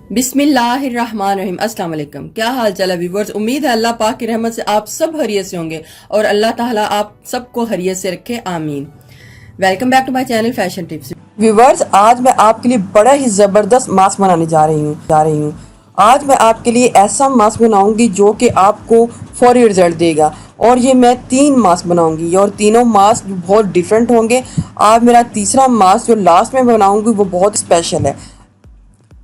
बिस्मिल्लाहिर्रहमानिर्रहीम। अस्सलाम वालेकुम। क्या हाल चाल है व्यूवर्स। उम्मीद है अल्लाह पाक की रहमत से आप सब खैरियत से होंगे और अल्लाह ताला आप सबको खैरियत से रखे, आमीन। Welcome back to my channel fashion tips. Viewers, आज मैं आपके लिए बड़ा ही ज़बरदस्त मास्क बनाने जा रही हूँ। आज मैं आपके लिए ऐसा मास्क बनाऊंगी जो कि आपको फौरी रिजल्ट देगा। और ये मैं 3 मास्क बनाऊंगी और तीनों मास्क बहुत डिफरेंट होंगे। आज मेरा तीसरा मास्क जो लास्ट में बनाऊंगी वो बहुत स्पेशल है।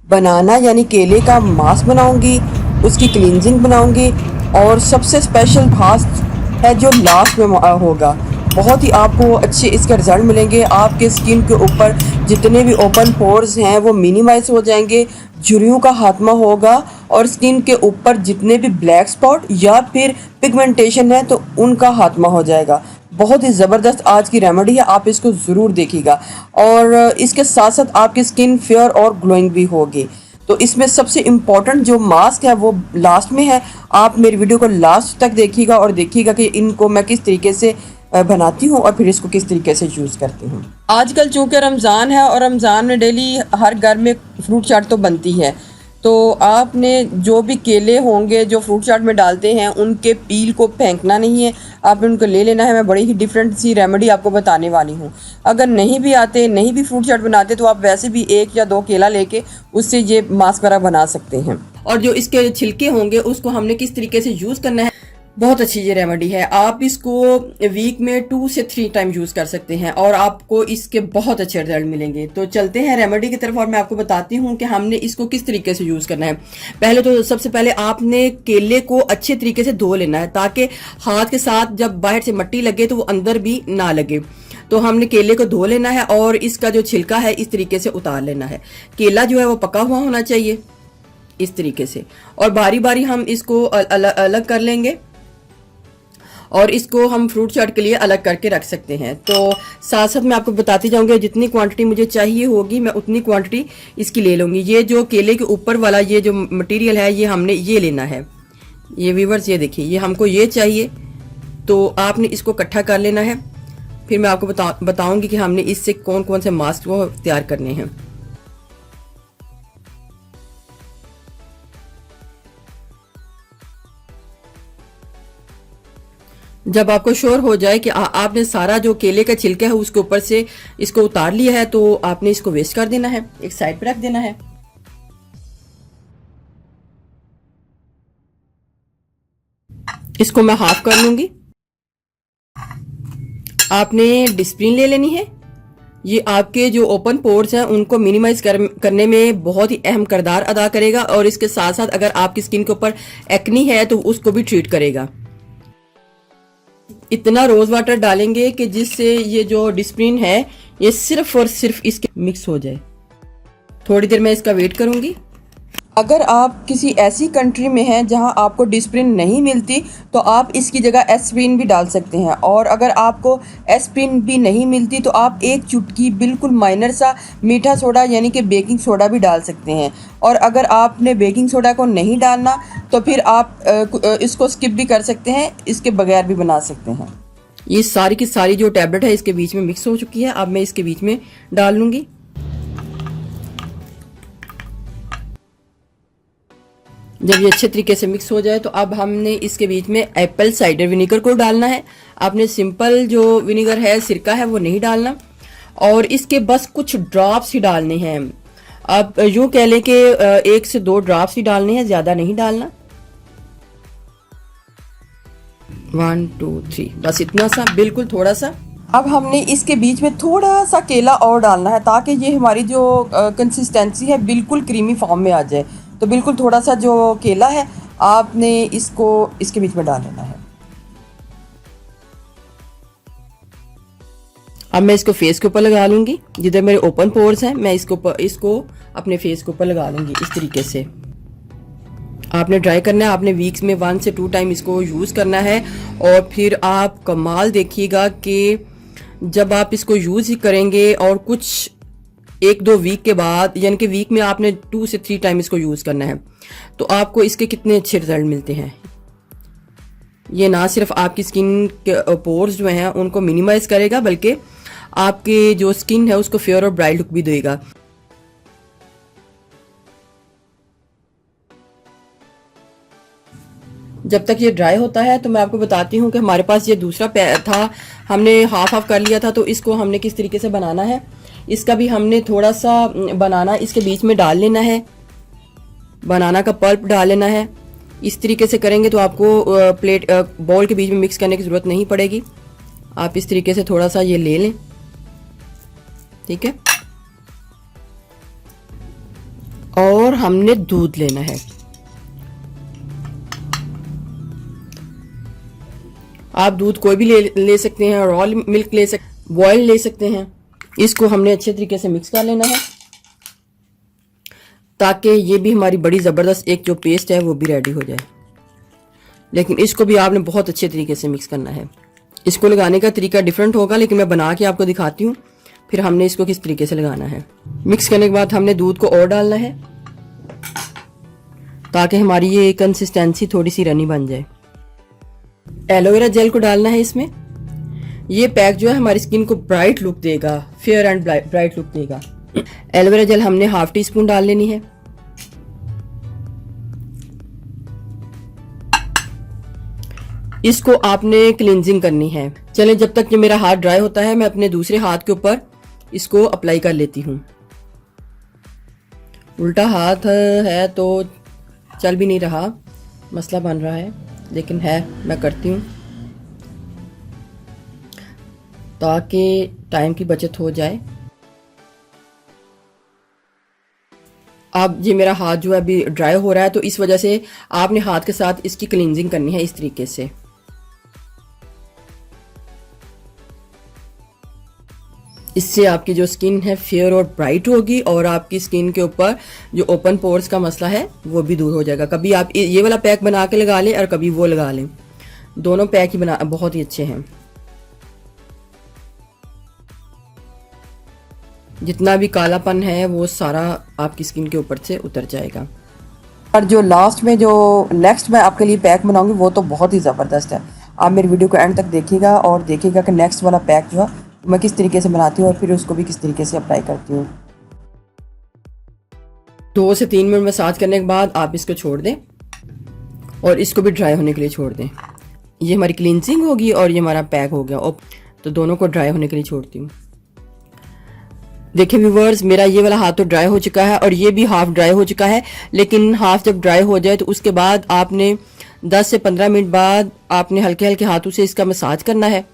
बनाना यानी केले का मास्क बनाऊंगी, उसकी क्लींजिंग बनाऊंगी और सबसे स्पेशल मास्क है जो लास्ट में होगा। बहुत ही आपको अच्छे इसके रिजल्ट मिलेंगे। आपके स्किन के ऊपर जितने भी ओपन पोर्स हैं वो मिनिमाइज हो जाएंगे, झुर्रियों का खात्मा होगा और स्किन के ऊपर जितने भी ब्लैक स्पॉट या फिर पिगमेंटेशन है तो उनका खात्मा हो जाएगा। बहुत ही ज़बरदस्त आज की रेमेडी है, आप इसको ज़रूर देखिएगा। और इसके साथ साथ आपकी स्किन फेयर और ग्लोइंग भी होगी। तो इसमें सबसे इम्पॉर्टेंट जो मास्क है वो लास्ट में है। आप मेरी वीडियो को लास्ट तक देखिएगा और देखिएगा कि इनको मैं किस तरीके से बनाती हूँ और फिर इसको किस तरीके से यूज़ करती हूँ। आजकल चूँकि रमज़ान है और रमज़ान में डेली हर घर में फ्रूट चाट तो बनती है, तो आपने जो भी केले होंगे जो फ्रूट चाट में डालते हैं उनके पील को फेंकना नहीं है, आपने उनको ले लेना है। मैं बड़ी ही डिफरेंट सी रेमेडी आपको बताने वाली हूँ। अगर नहीं भी आते, नहीं भी फ्रूट चाट बनाते तो आप वैसे भी 1 या 2 केला लेके उससे ये मास्क वगैरह बना सकते हैं। और जो इसके छिलके होंगे उसको हमने किस तरीके से यूज करना है, बहुत अच्छी ये रेमेडी है। आप इसको वीक में 2 से 3 टाइम यूज कर सकते हैं और आपको इसके बहुत अच्छे रिजल्ट मिलेंगे। तो चलते हैं रेमेडी की तरफ और मैं आपको बताती हूँ कि हमने इसको किस तरीके से यूज करना है। पहले तो सबसे पहले आपने केले को अच्छे तरीके से धो लेना है ताकि हाथ के साथ जब बाहर से मिट्टी लगे तो वो अंदर भी ना लगे। तो हमने केले को धो लेना है और इसका जो छिलका है इस तरीके से उतार लेना है। केला जो है वो पका हुआ होना चाहिए इस तरीके से, और बारी बारी हम इसको अलग कर लेंगे और इसको हम फ्रूट चाट के लिए अलग करके रख सकते हैं। तो साथ साथ मैं आपको बताती जाऊंगी जितनी क्वांटिटी मुझे चाहिए होगी मैं उतनी क्वांटिटी इसकी ले लूंगी। ये जो केले के ऊपर वाला ये जो मटेरियल है ये हमने ये लेना है। ये व्यूअर्स ये देखिए, ये हमको ये चाहिए, तो आपने इसको इकट्ठा कर लेना है। फिर मैं आपको बताऊंगी कि हमने इससे कौन कौन से मास्क वो तैयार करने हैं। जब आपको श्योर हो जाए कि आपने सारा जो केले का छिलका है उसके ऊपर से इसको उतार लिया है तो आपने इसको वेस्ट कर देना है, एक साइड पे रख देना है। इसको मैं हाफ कर लूंगी। आपने डिस्प्रिन ले लेनी है। ये आपके जो ओपन पोर्स हैं उनको मिनिमाइज करने में बहुत ही अहम किरदार अदा करेगा और इसके साथ साथ अगर आपकी स्किन के ऊपर एक्नी है तो उसको भी ट्रीट करेगा। इतना रोज वाटर डालेंगे कि जिससे ये जो डिस्प्रिन है ये सिर्फ और सिर्फ इसके मिक्स हो जाए। थोड़ी देर मैं इसका वेट करूंगी। अगर आप किसी ऐसी कंट्री में हैं जहां आपको डिस्प्रिन नहीं मिलती तो आप इसकी जगह एस्प्रिन भी डाल सकते हैं। और अगर आपको एस्प्रिन भी नहीं मिलती तो आप एक चुटकी बिल्कुल माइनर सा मीठा सोडा यानी कि बेकिंग सोडा भी डाल सकते हैं। और अगर आपने बेकिंग सोडा को नहीं डालना तो फिर आप इसको स्किप भी कर सकते हैं, इसके बगैर भी बना सकते हैं। ये सारी की सारी जो टैबलेट है इसके बीच में मिक्स हो चुकी है। अब मैं इसके बीच में डाल लूंगी। जब ये अच्छे तरीके से मिक्स हो जाए तो अब हमने इसके बीच में एप्पल साइडर विनेगर को डालना है। आपने सिंपल जो विनेगर है, सिरका है, वो नहीं डालना और इसके बस कुछ ड्रॉप्स ही डालने हैं। आप यूं कह लें कि 1 से 2 ड्रॉप्स ही डालने हैं, ज्यादा नहीं डालना। 1 2 3 बस इतना सा, बिल्कुल थोड़ा सा। अब हमने इसके बीच में थोड़ा सा केला और डालना है ताकि ये हमारी जो कंसिस्टेंसी है बिल्कुल क्रीमी फॉर्म में आ जाए। तो बिल्कुल थोड़ा सा जो केला है आपने इसको इसके बीच में डाल लेना है। अब मैं इसको फेस के ऊपर लगा लूंगी। जिधर मेरे ओपन पोर्स हैं मैं इसको अपने फेस के ऊपर लगा लूंगी इस तरीके से। आपने ट्राई करना है, आपने वीक्स में 1 से 2 टाइम इसको यूज करना है और फिर आप कमाल देखिएगा कि जब आप इसको यूज ही करेंगे और कुछ 1-2 वीक के बाद, यानी कि वीक में आपने 2 से 3 टाइम इसको यूज करना है, तो आपको इसके कितने अच्छे रिजल्ट मिलते हैं। ये ना सिर्फ आपकी स्किन के पोर्स जो हैं उनको मिनिमाइज करेगा बल्कि आपके जो स्किन है उसको फेयर और ब्राइट लुक भी देगा। जब तक ये ड्राई होता है तो मैं आपको बताती हूँ कि हमारे पास ये दूसरा था, हमने हाफ कर लिया था, तो इसको हमने किस तरीके से बनाना है। इसका भी हमने थोड़ा सा बनाना इसके बीच में डाल लेना है, बनाना का पल्प डाल लेना है। इस तरीके से करेंगे तो आपको बाउल के बीच में मिक्स करने की ज़रूरत नहीं पड़ेगी। आप इस तरीके से थोड़ा सा ये ले लें, ठीक है। और हमने दूध लेना है। आप दूध कोई भी ले सकते हैं, रॉ मिल्क ले सकते, बॉयल ले सकते हैं। इसको हमने अच्छे तरीके से मिक्स कर लेना है ताकि ये भी हमारी बड़ी ज़बरदस्त एक जो पेस्ट है वो भी रेडी हो जाए। लेकिन इसको भी आपने बहुत अच्छे तरीके से मिक्स करना है। इसको लगाने का तरीका डिफरेंट होगा, लेकिन मैं बना के आपको दिखाती हूँ फिर हमने इसको किस तरीके से लगाना है। मिक्स करने के बाद हमने दूध को और डालना है ताकि हमारी ये कंसिस्टेंसी थोड़ी सी रनी बन जाए। एलोवेरा जेल को डालना है इसमें। ये पैक जो है हमारी स्किन को ब्राइट लुक देगा, फेयर एंड ब्राइट लुक देगा। एलोवेरा जेल हमने हाफ टी स्पून डाल लेनी है। इसको आपने क्लींजिंग करनी है। चलें, जब तक ये मेरा हाथ ड्राई होता है मैं अपने दूसरे हाथ के ऊपर इसको अप्लाई कर लेती हूँ। उल्टा हाथ है तो चल भी नहीं रहा, मसला बन रहा है, लेकिन है मैं करती हूँ ताकि टाइम की बचत हो जाए। अब ये मेरा हाथ जो है अभी ड्राई हो रहा है, तो इस वजह से आपने हाथ के साथ इसकी क्लींजिंग करनी है इस तरीके से। इससे आपकी जो स्किन है फेयर और ब्राइट होगी और आपकी स्किन के ऊपर जो ओपन पोर्स का मसला है वो भी दूर हो जाएगा। कभी आप ये वाला पैक बना के लगा लें और कभी वो लगा लें, दोनों पैक ही बहुत ही अच्छे हैं। जितना भी कालापन है वो सारा आपकी स्किन के ऊपर से उतर जाएगा। और जो लास्ट में जो नेक्स्ट मैं आपके लिए पैक बनाऊंगी वो तो बहुत ही ज़बरदस्त है। आप मेरी वीडियो को एंड तक देखिएगा और देखिएगा कि नेक्स्ट वाला पैक जो है मैं किस तरीके से बनाती हूँ और फिर उसको भी किस तरीके से अप्लाई करती हूँ। 2 से 3 मिनट मसाज करने के बाद आप इसको छोड़ दें और इसको भी ड्राई होने के लिए छोड़ दें। ये हमारी क्लींजिंग होगी और ये हमारा पैक हो गया। और तो दोनों को ड्राई होने के लिए छोड़ती हूँ। देखिए व्यूवर्स, मेरा ये वाला हाथ तो ड्राई हो चुका है और ये भी हाफ ड्राई हो चुका है। लेकिन हाफ जब ड्राई हो जाए तो उसके बाद आपने 10 से 15 मिनट बाद आपने हल्के हल्के हाथों से इसका मसाज करना है।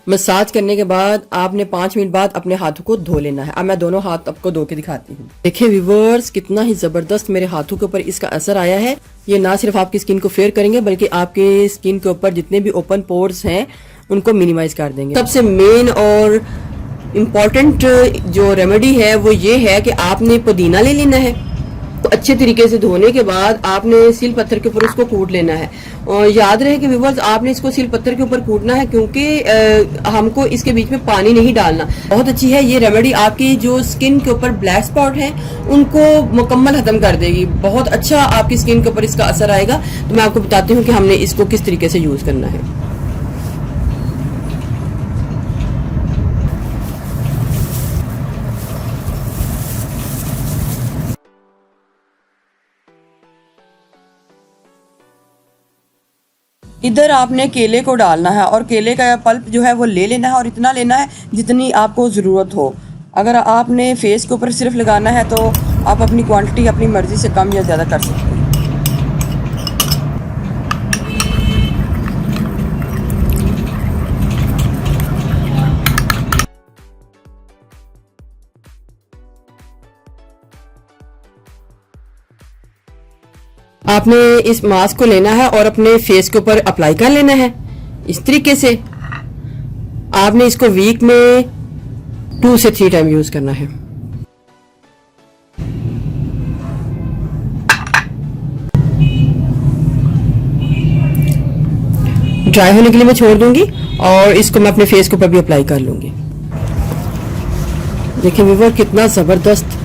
मसाज करने के बाद आपने 5 मिनट बाद अपने हाथों को धो लेना है। अब मैं दोनों हाथ आपको धो के दिखाती हूँ। देखिए व्यूवर्स, कितना ही जबरदस्त मेरे हाथों के ऊपर इसका असर आया है। ये ना सिर्फ आपकी स्किन को फेयर करेंगे बल्कि आपके स्किन के ऊपर जितने भी ओपन पोर्स हैं उनको मिनिमाइज कर देंगे। सबसे मेन और इम्पॉर्टेंट जो रेमेडी है वो ये है कि आपने पुदीना ले लेना है। तो अच्छे तरीके से धोने के बाद आपने सील पत्थर के ऊपर उसको कूट लेना है। और याद रहे कि व्यूवर्स, आपने इसको सील पत्थर के ऊपर कूटना है क्योंकि हमको इसके बीच में पानी नहीं डालना। बहुत अच्छी है ये रेमेडी, आपकी जो स्किन के ऊपर ब्लैक स्पॉट है उनको मुकम्मल खत्म कर देगी। बहुत अच्छा आपकी स्किन के ऊपर इसका असर आएगा। तो मैं आपको बताती हूँ कि हमने इसको किस तरीके से यूज करना है। इधर आपने केले को डालना है और केले का पल्प जो है वो ले लेना है और इतना लेना है जितनी आपको ज़रूरत हो। अगर आपने फेस के ऊपर सिर्फ लगाना है तो आप अपनी क्वांटिटी अपनी मर्ज़ी से कम या ज़्यादा कर सकते हैं। आपने इस मास्क को लेना है और अपने फेस के ऊपर अप्लाई कर लेना है इस तरीके से। आपने इसको वीक में 2 से 3 टाइम यूज करना है। ड्राई होने के लिए मैं छोड़ दूंगी और इसको मैं अपने फेस के ऊपर भी अप्लाई कर लूंगी। देखिए व्यूअर, कितना जबरदस्त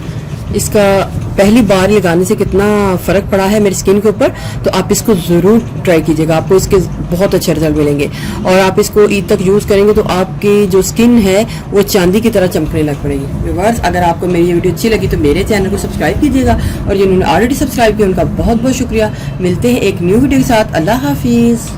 इसका पहली बार लगाने से कितना फ़र्क पड़ा है मेरी स्किन के ऊपर, तो आप इसको ज़रूर ट्राई कीजिएगा, आपको इसके बहुत अच्छे रिजल्ट मिलेंगे। और आप इसको ईद तक यूज़ करेंगे तो आपकी जो स्किन है वो चांदी की तरह चमकने लग पड़ेगी। व्यूअर्स, अगर आपको मेरी ये वीडियो अच्छी लगी तो मेरे चैनल को सब्सक्राइब कीजिएगा, और जिन्होंने ऑलरेडी सब्सक्राइब किया उनका बहुत बहुत शुक्रिया। मिलते हैं एक न्यू वीडियो के साथ। अल्लाह हाफिज़।